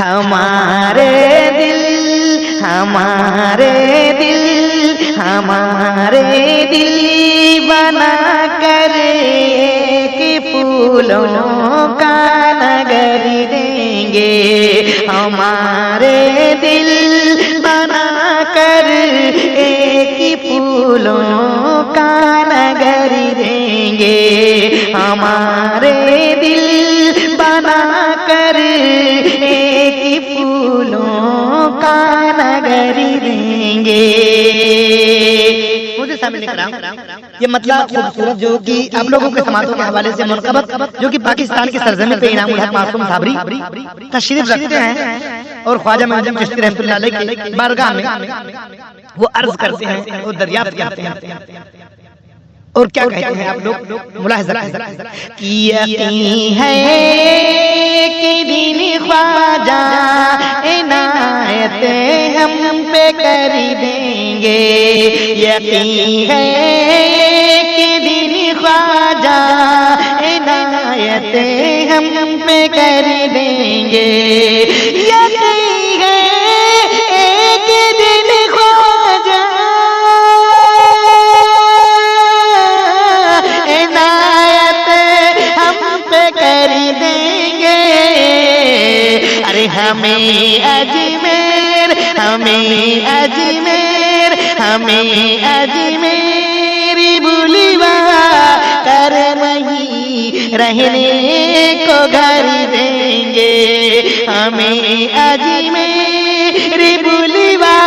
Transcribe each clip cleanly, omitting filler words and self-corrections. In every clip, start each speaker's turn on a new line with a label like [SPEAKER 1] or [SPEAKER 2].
[SPEAKER 1] ہمارے دل بنا کر کہ پھولوں کا نگر دیں گے، ہمارے دل بنا کر ایک پھولوں کا نگر دیں گے، ہمارے دل بنا کر ایک پھولوں کا نگر دیں گے۔ مجھے سامنے کرام یہ مطلب خوبصورت جو کہ آپ لوگوں کے سماعتوں کے حوالے سے منقبت جو کہ پاکستان کی سرزمین پہ انعام الحق معصوم صابری تشریف رکھتے ہیں اور خواجہ معظم چشتی رحمۃ اللہ علیہ کی بارگاہ میں وہ عرض کرتے ہیں، وہ دریافت کرتے ہیں اور کیا کہتے ہیں آپ لوگ ملاحظہ کریں کہ یقین ہے کہ دین خواجہ عنایت ہم پہ کر دیں گے، یقین ہے کہ دین خواجہ عنایت ہم پہ کر دیں گے، یقین ہے کہ دین خواجہ عنایت ہم پہ کر دیں گے، ارے ہمیں اجمیری بلوا کر وہیں رہنے کو گھر دیں گے، ہمیں اجمیری بلوا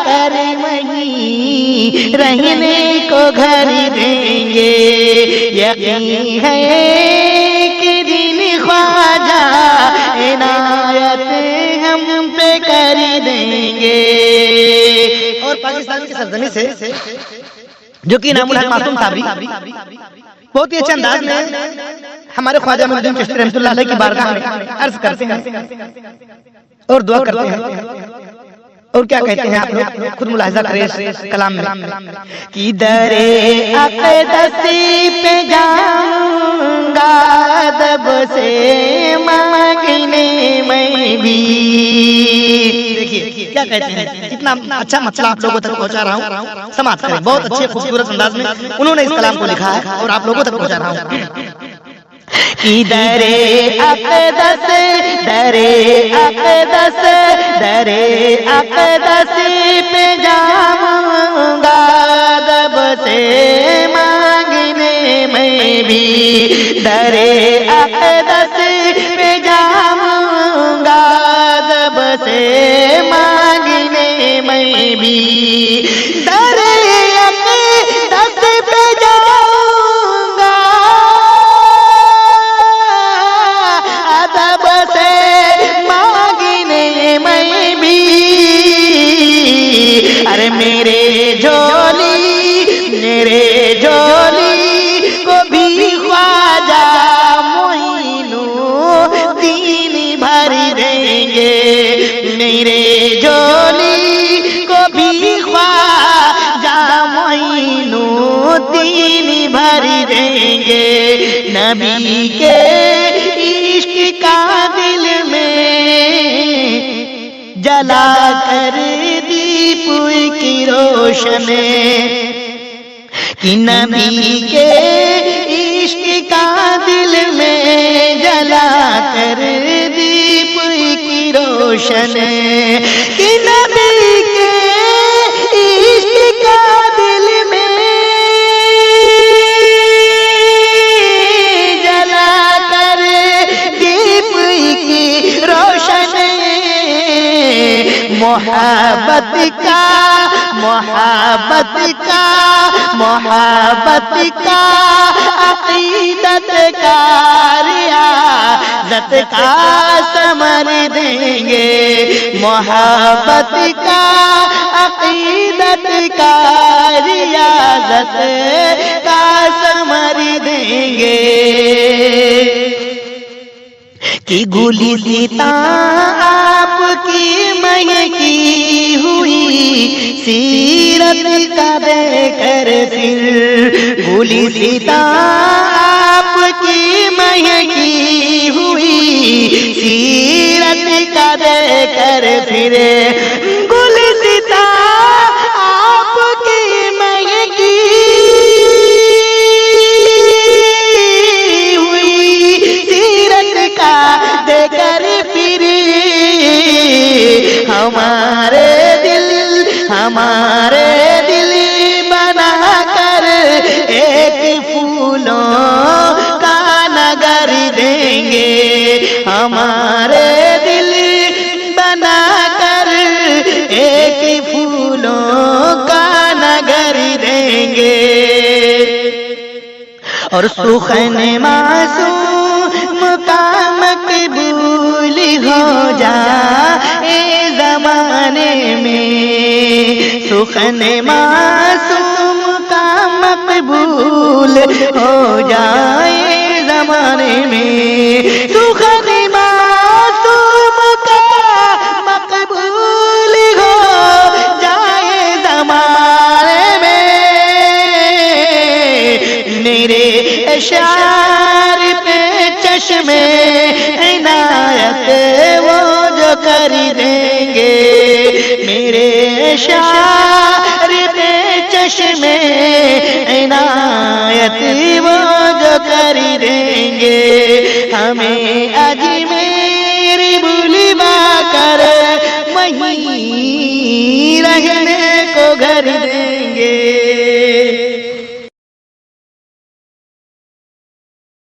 [SPEAKER 1] کر وہیں رہنے کو گھر دیں گے، یقین ہے کہ دین خواجہ عنایت ہم پہ کر دیں گے۔ اور پاکستان کی سرزمین سے جو کہ انعام الحق معصوم صابری بہت ہی اچھے انداز میں ہمارے خواجہ معظم چشتی رحمۃ اللہ علیہ کی بارگاہ میں عرض کرتے ہیں اور دعا کرتے ہیں اور کیا کہتے ہیں آپ لوگ خود ملاحظہ کریں کلام میں کہ در اقدس پہ جاؤں گا ادب سے مانگنے میں بھی، دیکھیے کیا کہتے ہیں، کتنا اچھا مسئلہ آپ لوگوں تک پہنچا رہا ہوں، سماعت کریں، بہت اچھے خوبصورت انداز میں انہوں نے اس کلام کو لکھا ہے اور آپ لوگوں تک پہنچا رہا ہوں کہ در اقدس پہ جاؤں گا ادب سے مانگنے میں بھی، در اقدس پہ جاؤں گا ادب سے مانگنے میں بھی، در اقدس پہ جاؤں گا ادب سے مانگنے میں بھی، ارے میرے جھولی کو بھی خواجہ معین الدین بھر دیں گے، میرے جھولی کو بھی خواجہ معین الدین بھر دیں گے، نبی کے عشق کا دل میں جلا کر دیپ کی روشن، کہ نبی کے عشق کا دل میں جلا کر دیپ کی روشن، کہ نبی کے عشق کا دل میں جلا کر دیپ کی روشن، محبت کا عقیدت کا ریاضت کا ثمر دیں گے، محبت کا عقیدت کا ریاضت کا ثمر دیں گے، کہ گلستاں آپ کی مہکی ہوئی سیرت کا دے کر پھر، گلستاں آپ کی مہکی ہوئی سیرت کا دے کر پھرے گلستہ آپ کی مہنگی ہوئی سیرت کا دے کر پھرے ہمارے دل بنا کر ایک پھولوں کا نگر دیں گے ہمارے دل بنا کر ایک پھولوں کا نگر دیں گے اور سخن معصوم کا مقبول ہو جائے زمانے میں سخن معصوم کا مقبول ہو جائے زمانے میں سخن معصوم کا مقبول ہو جائے زمانے میں میرے اشعار پہ چشمے عنایت وہ جو کر دیں گے میرے اشعار پہ چشمے عنایت وہ جو کر دیں گے ہمیں اجمیر بلوا کر وہیں رہنے کو گھر دیں گے